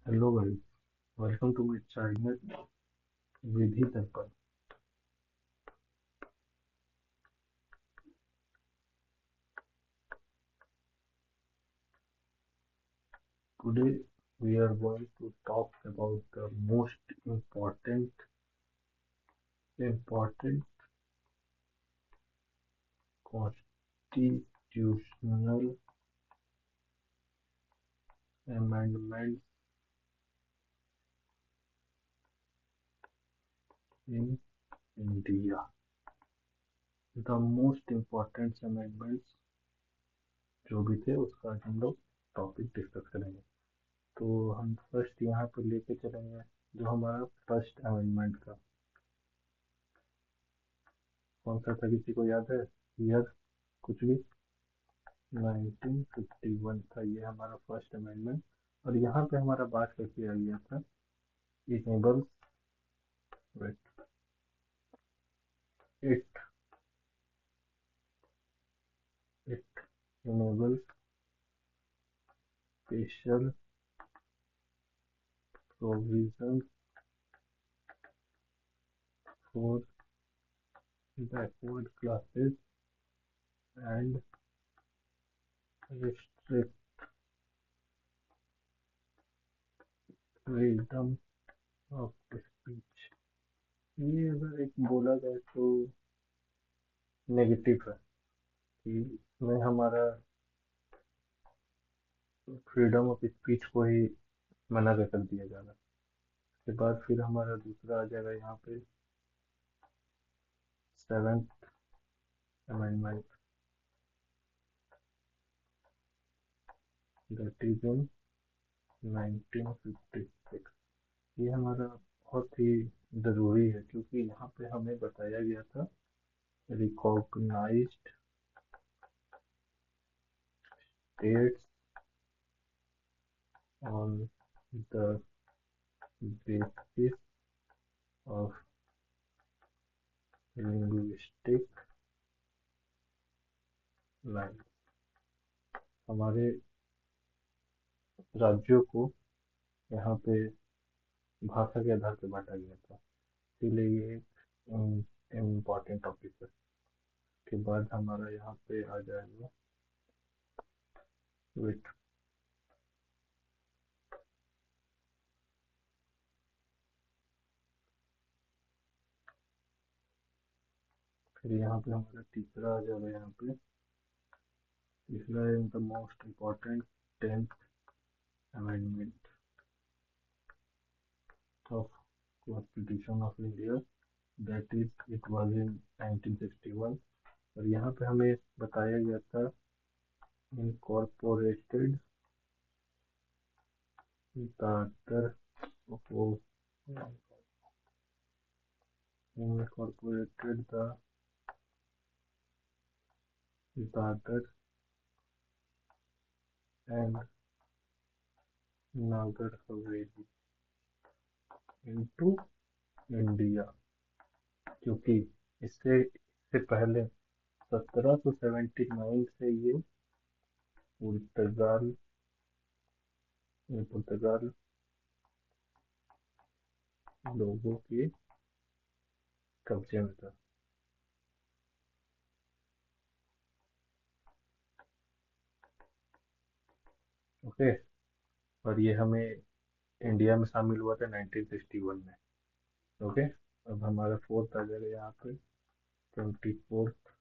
Hello भाई। Welcome to my channel विधि दर्पण। Today we are going to talk about the most important constitutional amendments in India. The most important amendments जो भी थे उसका आज हम लोग टॉपिक डिस्कस करेंगे। तो हम फर्स्ट यहाँ पर लेके चलेंगे जो हमारा फर्स्ट अमेंडमेंट था। कौन सा था, किसी को याद है? ईयर कुछ भी? 1951 था ये हमारा फर्स्ट अमेंडमेंट। और यहाँ पे हमारा बात करके आ गया था enables it it enables special provision for backward classes and restrict freedom of speech. ये अगर एक बोला जाए तो नेगेटिव है कि इसमें हमारा फ्रीडम ऑफ स्पीच को ही मना कर दिया जा रहा है। उसके बाद फिर हमारा दूसरा आ जाएगा यहाँ पे सेवेंथ अमेंडमेंट, दैट इज इन 1956। ये हमारा बहुत ही ज़रूरी है क्योंकि यहाँ पे हमें बताया गया था recognised states on the basis of linguistic line. हमारे राज्यों को यहाँ पे भाषा के आधार पर बांटा गया था, इसीलिए ये एक इम्पॉर्टेंट टॉपिक है। के बाद हमारा यहाँ पे आ जाएगा वेट। फिर यहाँ पे हमारा तीसरा आ जाएगा यहाँ पे तीसरा is the most important 10th amendment of constitution of India, that is it was in 1961। और यहाँ पे हमें बताया गया था इनकॉर्पोरेटेड दादर वो incorporated the Dadar and Nagar Haveli into India, क्योंकि इससे पहले 1779 से ये पुर्तगाल पुर्तगाल लोगों के कब्जे में था। ओके। और ये हमें इंडिया में शामिल हुआ था 1961 में। ओके। अब हमारा फोर्थ आ जाएगा यहाँ पे 24th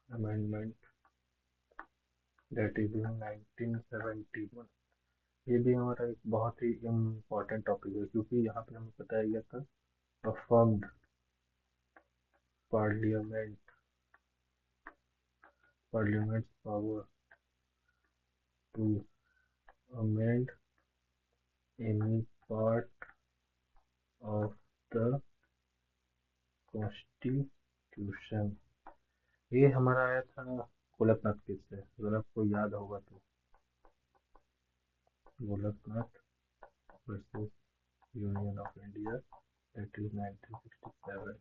अमेंडमेंट, दैट इज इन 1971। ये भी हमारा एक बहुत ही इम्पोर्टेंट टॉपिक है क्योंकि यहाँ पे हमें बताया गया था affirmed parliament power to amend any part of the constitution. ये हमारा आया था गोलकनाथ केस से, अगर आपको याद होगा तो। Golaknath versus union of India, that is 1967।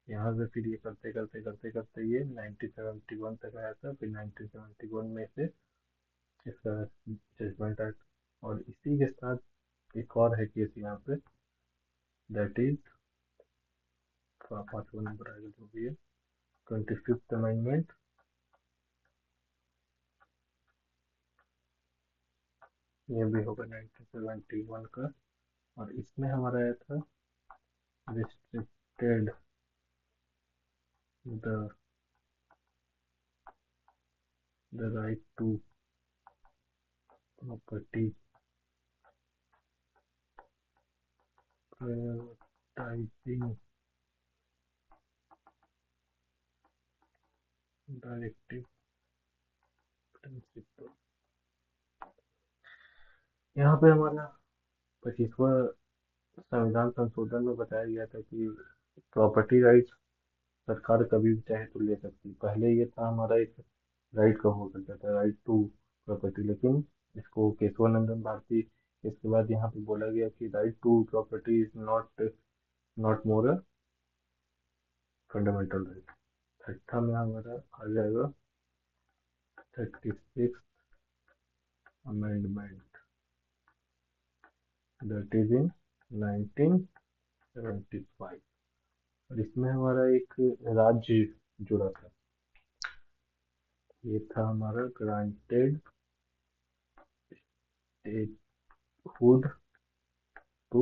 यहाँ से फिर ये करते करते करते करते ये 1971 तक आया था। फिर 1971 में से इसका जजमेंट आया और इसी के साथ एक और है केस यहाँ पे, दैट इज पाँचवा नंबर आएगा जो भी है, 25th अमेंडमेंट। ये भी होगा 1971 का, और इसमें हमारा आया था restricted the right to property, privatising directive principle. यहाँ पे हमारा 25वां संविधान संशोधन में बताया गया था कि प्रॉपर्टी राइट्स सरकार कभी भी चाहे तो ले सकती है। पहले ये था हमारा एक राइट का हो सकता था, राइट टू प्रॉपर्टी, लेकिन इसको केशवानंदन भारती, इसके बाद यहाँ पे बोला गया कि right to property is not not more a fundamental right. छठा में हमारा आ जाएगा 36th अमेंडमेंट, दैट इज इन 1975, और इसमें हमारा एक राज्य जुड़ा था। ये था हमारा ग्रांटेड स्टेटहुड टू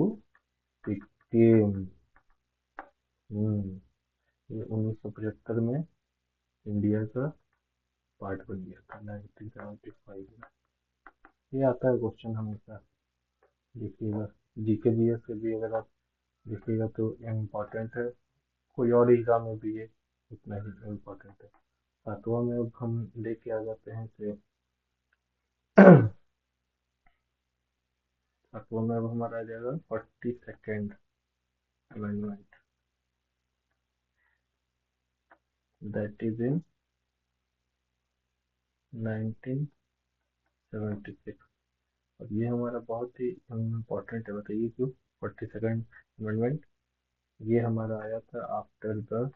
सिक्किम। ये 1975 में इंडिया का पार्ट बन गया था, 1975 में। ये आता है क्वेश्चन हमेशा, देखिएगा जीके जीएस से भी अगर आप देखिएगा तो इम्पोर्टेंट है, कोई और एग्जाम में भी ये उतना ही इम्पोर्टेंट है। सातवां में अब हम लेके आ जाते हैं से सातवां में अब हमारा आ जाएगा 42nd अमेंडमेंट, दैट इज इन 1976, और ये हमारा बहुत ही इम्पोर्टेंट है। बताइए क्यों 42nd अमेंडमेंट? ये हमारा आया था after the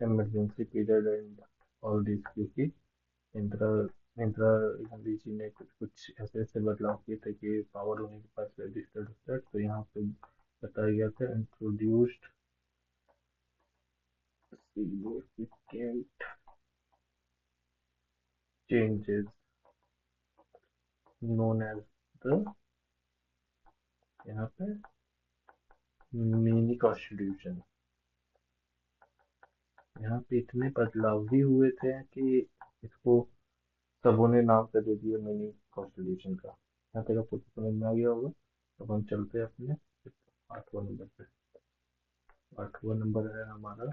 emergency period and all this, क्योंकि इंदिरा इंदिरा गांधी जी ने कुछ कुछ ऐसे ऐसे बदलाव किए थे कि पावर होने के पास रजिस्टर्ड, तो यहाँ पे बताया गया था introduced significant changes known as the, यहाँ पे मिनी कॉन्स्टिट्यूशन। यहाँ पे इतने बदलाव भी हुए थे कि इसको सबों ने नाम कर दे दिया मिनी कॉन्स्टिट्यूशन का। यहाँ तक आपको समझ में आ गया होगा। अब हम चलते हैं अपने 8वां नंबर पे। 8वां नंबर है हमारा,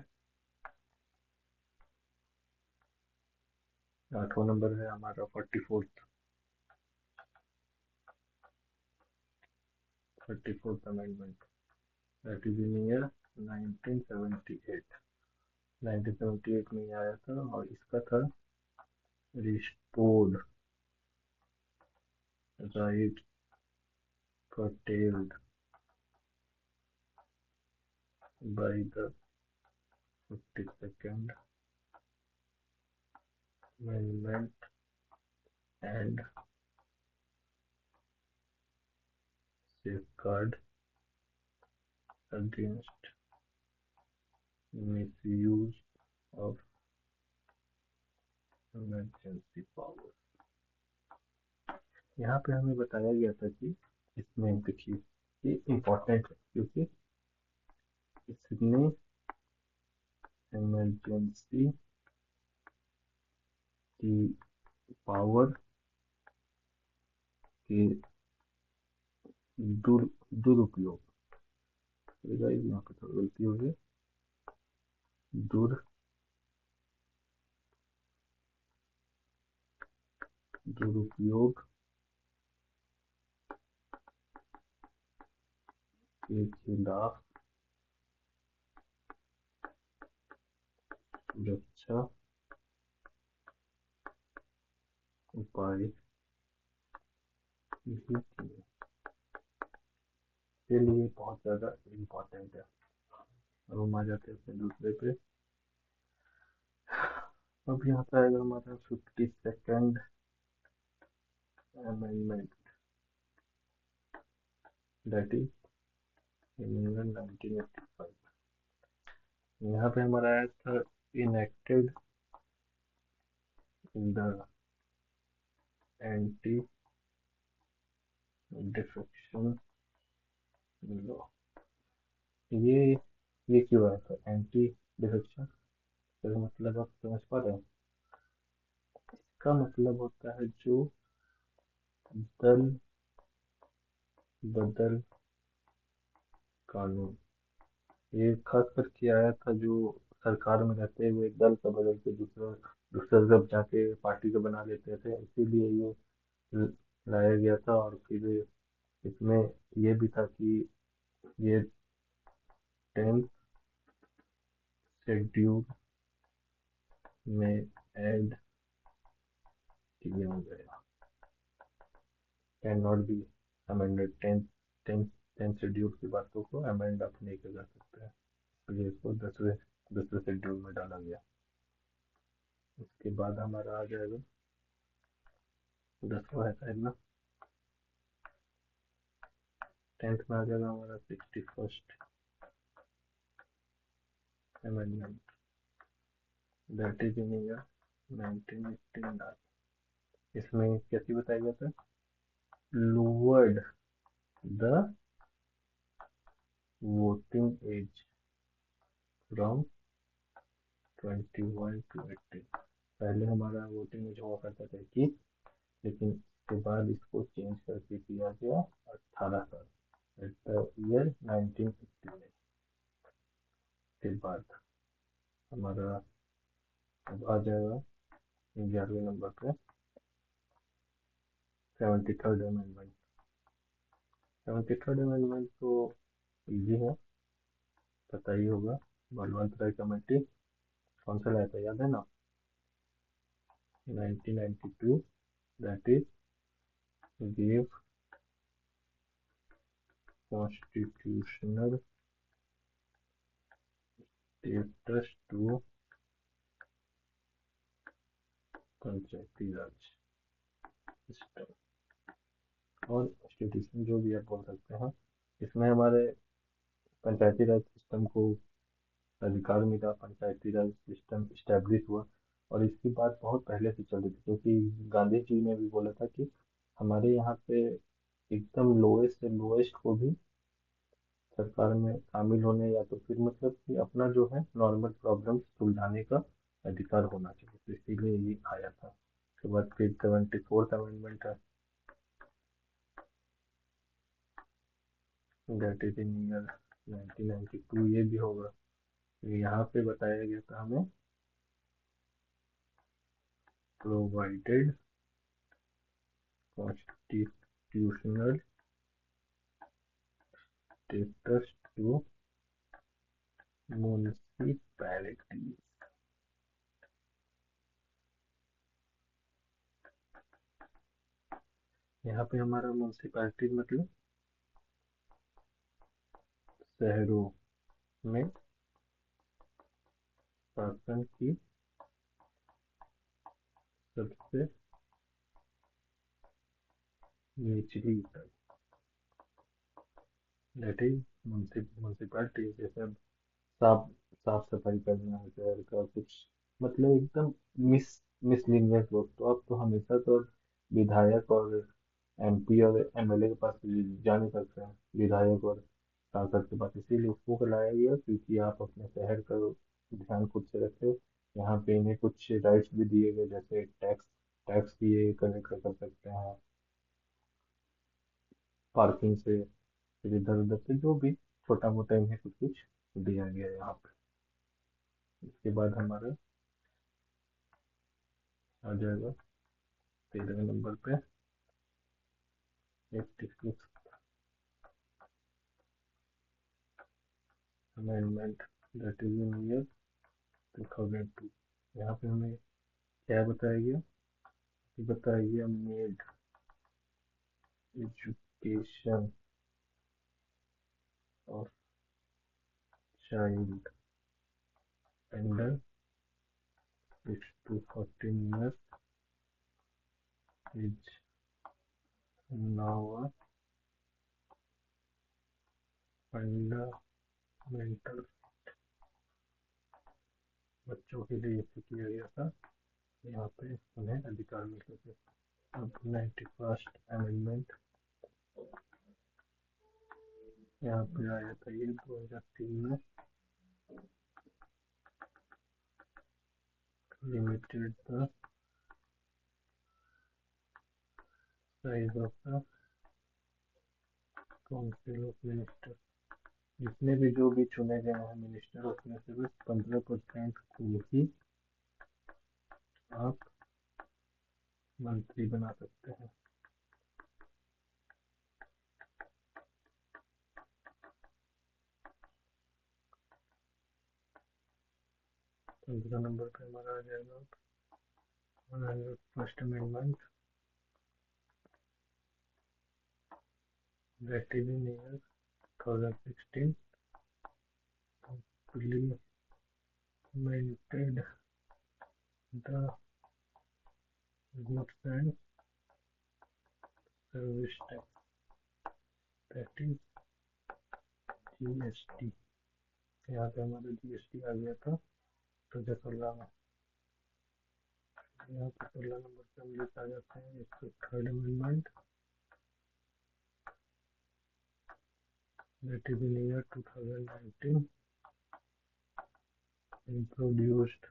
8वां नंबर है हमारा 44th amendment, that is in year 1978। 1978 में ये आया था, और इसका था restored right curtailed by the 52nd Amendment and safeguard against misuse of emergency power। यहाँ पे हमें बताया गया था कि इसमें देखिए ये इम्पोर्टेंट है, क्योंकि इसने इमरजेंसी की पावर के दुरुपयोग, यहाँ पे थोड़ी गलती हो गई, दुरुपयोग के खिलाफ सुरक्षा उपाय भी किए, के लिए बहुत ज़्यादा इम्पोर्टेंट है। अब हम आ जाते हैं अपने दूसरे पे। अब यहाँ पे आएगा हमारा 52nd amendment that is in year 1985। यहाँ पे हमारा आया था enacted the anti defection law। ये ये क्यों आया था एंटी डिफेक्शन? इसका मतलब आप समझ पा रहे हैं? इसका मतलब होता है जो दल बदल कानून। ये खास करके आया था जो सरकार में रहते हुए दल का बदल के दूसरा दूसरा जब जाके पार्टी को बना लेते थे, इसीलिए ये लाया गया था। और फिर इसमें ये भी था कि ये 10th शेड्यूल में ऐड किया गया। Can not be amended. 10th schedule की बातों को अमेंड आप नहीं कर सकते हैं, इसलिए इसको दूसरे शेड्यूल में डाला गया। उसके बाद हमारा आ जाएगा 10वां है शायद ना, 10th में आ जाएगा हमारा 61st amendment that is in year 1989। इसमें कैसे बताया गया था? Lowered the voting age from 21 to 18। पहले हमारा वोटिंग एज हुआ करता था 21, लेकिन उसके बाद इसको चेंज करके किया गया 18 साल एट द ईयर 1989 के बाद। हमारा अब आ जाएगा 11वें नंबर पे 73rd अमेंडमेंट। 73rd अमेंडमेंट तो इजी है, पता ही होगा। बलवंत राय कमेटी कौन सा लाया था, याद है ना? 1992 that is give constitutional status to Panchayati Raj system और इंस्टीट्यूशन, जो भी आप बोल सकते हैं। इसमें हमारे पंचायती राज सिस्टम को अधिकार मिला, पंचायती राज सिस्टम इस्टेब्लिश हुआ। और इसकी बात बहुत पहले से चल रही थी, क्योंकि गांधी जी ने भी बोला था कि हमारे यहाँ पे एकदम लोएस्ट से लोएस्ट को भी सरकार में शामिल होने या तो फिर मतलब कि अपना जो है नॉर्मल प्रॉब्लम सुलझाने का अधिकार होना चाहिए, तो इसीलिए ये आया था। उसके बाद फिर 74th अमेंडमेंट है दैट इज इन ईयर 1992। ये भी होगा। यहाँ पे बताया गया था हमें provided constitutional status to municipalities. यहाँ पे हमारा म्युनिसिपैलिटीज मतलब शहरों में शासन की सबसे निचली इकाई दैट इज म्युनिसिपैलिटी। जैसे साफ साफ सफाई करना है शहर का कुछ, मतलब एकदम मिस मिसलिनियस वर्क, तो अब तो हमेशा तो विधायक और एमपी और एमएलए के पास जा नहीं सकते हैं, विधायक और सांसद के पास। इसीलिए उसको लाया गया क्योंकि आप अपने शहर का ध्यान खुद से रखते हो। यहाँ पे इन्हें कुछ राइट्स भी दिए गए, जैसे टैक्स टैक्स भी ये कलेक्ट कर सकते हैं, पार्किंग से, फिर इधर उधर से जो भी छोटा मोटा इन्हें कुछ कुछ दिया गया है यहाँ पे। इसके बाद हमारा आ जाएगा 13वें नंबर पे 86 amendment that is in year 2002। यहाँ पे हमें क्या बताया गया? बताया गया made education of child under 6 to 14 years age नौवा फंडामेंटल बच्चों के लिए इसे किया गया था, यहाँ पे उन्हें अधिकार मिलते थे। अब 91st अमेंडमेंट यहाँ पे आया था, ये 2003 में। Limited the size of the council of minister, जितने भी जो भी चुने गए हैं मिनिस्टर, उसमें से बस 15% को ही आप मंत्री बना सकते हैं। 15 नंबर पे हमारा आ जाएगा 101st amendment, that is in year 2016 implemented the goods and service tax, that is GST। यहाँ पे हमारा GST आ गया था 2016 में। यहाँ पे 16 नंबर पे हम लेकर आ जाते हैं इसको third amendment, that is in year 2019 introduced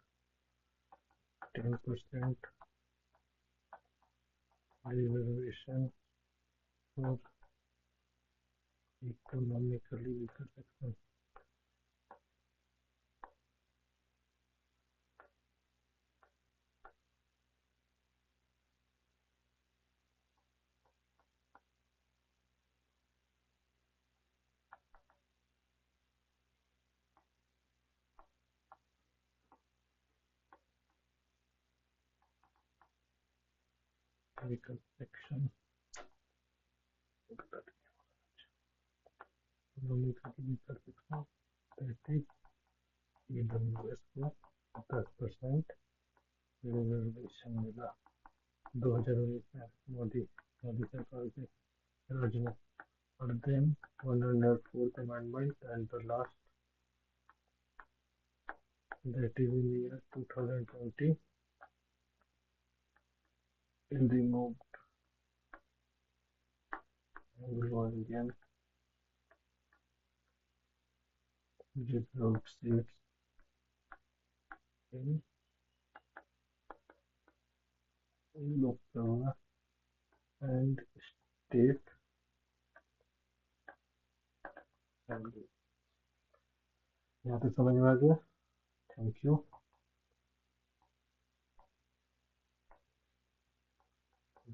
10% reservation for economically weaker section। weaker section economically weaker section, that is EWS को 10% रिजर्वेशन मिला 2019 में मोदी मोदी सरकार के राज में। और then 104th amendment and the last, that is in year 2020 removed Anglo-Indian reserved seats in Lok Sabha and State Assembly। यहाँ पे समझ में आ गया? Thank you.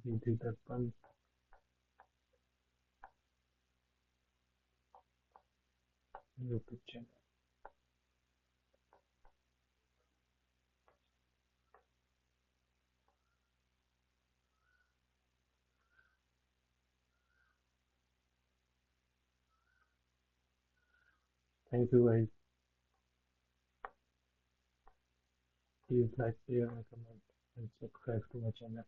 Vidhi Darpan YouTube channel. Thank you guys, please like share and comment and subscribe to my channel.